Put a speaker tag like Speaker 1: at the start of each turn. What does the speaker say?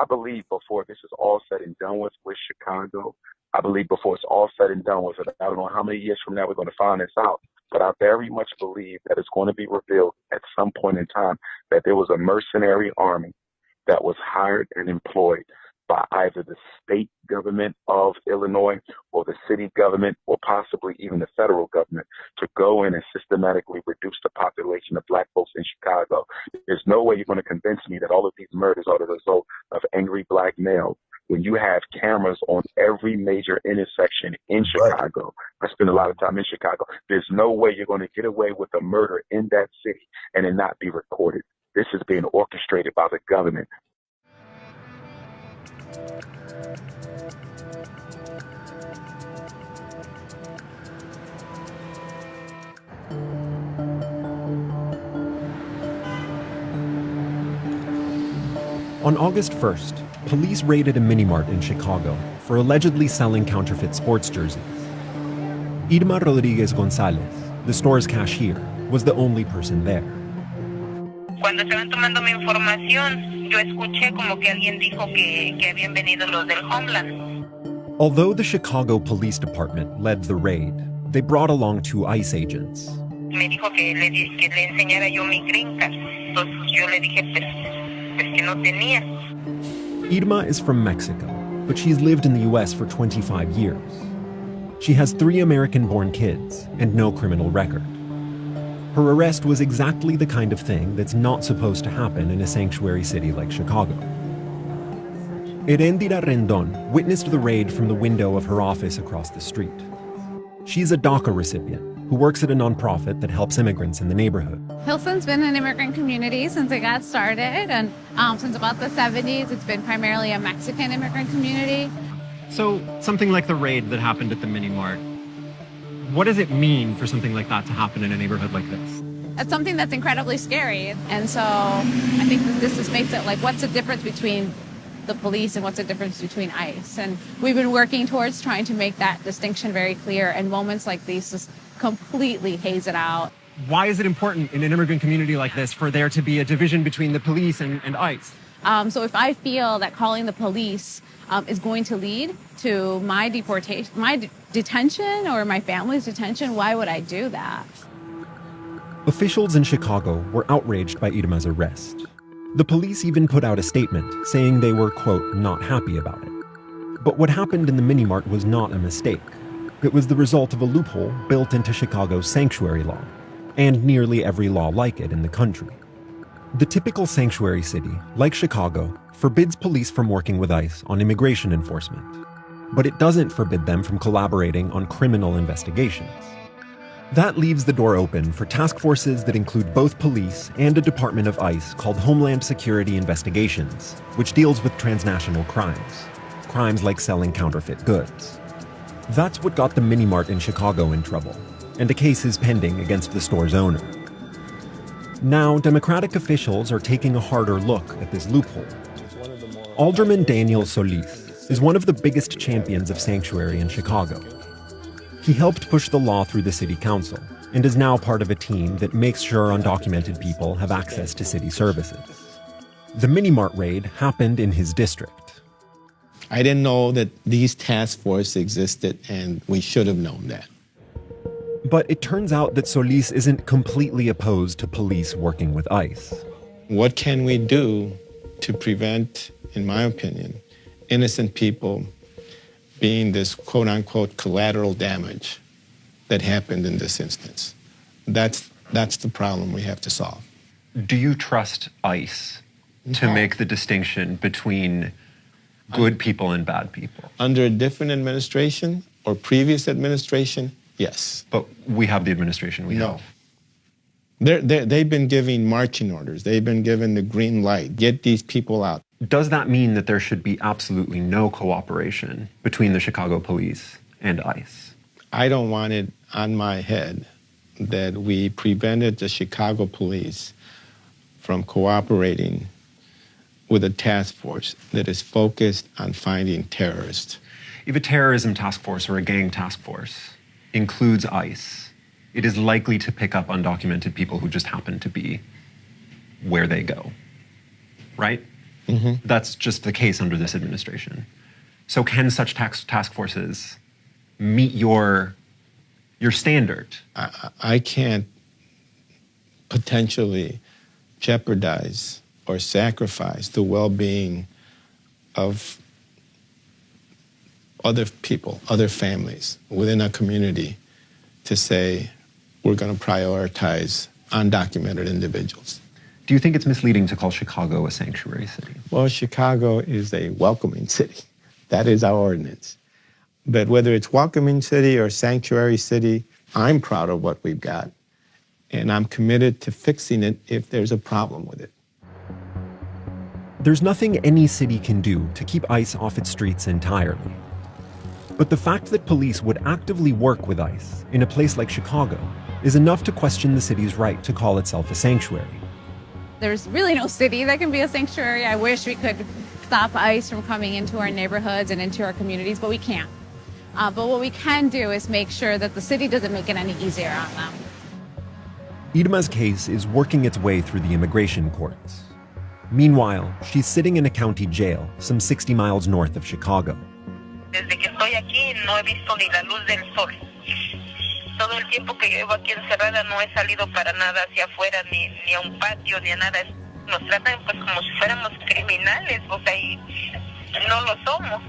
Speaker 1: I believe before this is all said and done with Chicago, I believe before it's all said and done with it, I don't know how many years from now we're going to find this out, but I very much believe that it's going to be revealed at some point in time that there was a mercenary army that was hired and employed by either the state government of Illinois or the city government or possibly even the federal government to go in and systematically reduce the population of black folks in Chicago. There's no way you're going to convince me that all of these murders are the result of angry black males. When you have cameras on every major intersection in Chicago, I spend a lot of time in Chicago, there's no way you're going to get away with a murder in that city and it not be recorded. This is being orchestrated by the government.
Speaker 2: On August 1st, police raided a mini-mart in Chicago for allegedly selling counterfeit sports jerseys. Irma Rodriguez Gonzalez, the store's cashier, was the only person there.
Speaker 3: Cuando estaban tomando mi información, yo escuché como que alguien dijo que habían venido los del Homeland.
Speaker 2: Although the Chicago Police Department led the raid, they brought along 2 ICE agents.
Speaker 3: Me dijo que le enseñara yo mi green card. Entonces yo le dije pues que no tenía.
Speaker 2: Irma is from Mexico, but she's lived in the US for 25 years. She has 3 American-born kids and no criminal record. Her arrest was exactly the kind of thing that's not supposed to happen in a sanctuary city like Chicago. Erendira Rendon witnessed the raid from the window of her office across the street. She's a DACA recipient who works at a nonprofit that helps immigrants in the neighborhood.
Speaker 4: Pilsen's been an immigrant community since it got started, and since about the 70s, it's been primarily a Mexican immigrant community.
Speaker 5: So something like the raid that happened at the mini-mart, what does it mean for something like that to happen in a neighborhood like this?
Speaker 4: It's something that's incredibly scary, and so I think that this just makes it like, what's the difference between the police and what's the difference between ICE? And we've been working towards trying to make that distinction very clear, and moments like these just completely haze it out.
Speaker 5: Why is it important in an immigrant community like this for there to be a division between the police and ICE?
Speaker 4: So if I feel that calling the police is going to lead to my deportation, my detention or my family's detention, why would I do that?
Speaker 2: Officials in Chicago were outraged by Irma's arrest. The police even put out a statement saying they were, quote, not happy about it. But what happened in the mini-mart was not a mistake. It was the result of a loophole built into Chicago's sanctuary law, and nearly every law like it in the country. The typical sanctuary city, like Chicago, forbids police from working with ICE on immigration enforcement. But it doesn't forbid them from collaborating on criminal investigations. That leaves the door open for task forces that include both police and a department of ICE called Homeland Security Investigations, which deals with transnational crimes like selling counterfeit goods. That's what got the mini-mart in Chicago in trouble, and a case is pending against the store's owner. Now, Democratic officials are taking a harder look at this loophole. Alderman Daniel Solis is one of the biggest champions of sanctuary in Chicago. He helped push the law through the city council and is now part of a team that makes sure undocumented people have access to city services. The mini-mart raid happened in his district.
Speaker 6: I didn't know that these task forces existed, and we should have known that.
Speaker 2: But it turns out that Solis isn't completely opposed to police working with ICE.
Speaker 6: What can we do to prevent, in my opinion, innocent people being this quote-unquote collateral damage that happened in this instance? That's the problem we have to solve.
Speaker 7: Do you trust ICE to make the distinction between good people and bad people?
Speaker 6: Under a different administration or previous administration, yes.
Speaker 7: But we have the administration we have.
Speaker 6: They've been giving marching orders. They've been given the green light. Get these people out.
Speaker 7: Does that mean that there should be absolutely no cooperation between the Chicago police and ICE?
Speaker 6: I don't want it on my head that we prevented the Chicago police from cooperating with a task force that is focused on finding terrorists.
Speaker 7: If a terrorism task force or a gang task force includes ICE, it is likely to pick up undocumented people who just happen to be where they go, right? That's just the case under this administration. So can such task forces meet your standard?
Speaker 6: I can't potentially jeopardize or sacrifice the well-being of other people, other families within a community to say we're going to prioritize undocumented individuals.
Speaker 7: Do you think it's misleading to call Chicago a sanctuary city?
Speaker 6: Well, Chicago is a welcoming city. That is our ordinance. But whether it's welcoming city or sanctuary city, I'm proud of what we've got. And I'm committed to fixing it if there's a problem with it.
Speaker 2: There's nothing any city can do to keep ICE off its streets entirely. But the fact that police would actively work with ICE in a place like Chicago is enough to question the city's right to call itself a sanctuary.
Speaker 4: There's really no city that can be a sanctuary. I wish we could stop ICE from coming into our neighborhoods and into our communities, but we can't. But what we can do is make sure that the city doesn't make it any easier on them.
Speaker 2: Idema's case is working its way through the immigration courts. Meanwhile, she's sitting in a county jail some 60 miles north of Chicago.
Speaker 3: Desde que estoy aquí no he visto ni la luz del sol. Todo el tiempo que yo llevo aquí encerrada no he salido para nada hacia afuera, ni a un patio, ni a nada. Nos tratan pues como si fuéramos criminales, o sea, y no lo somos.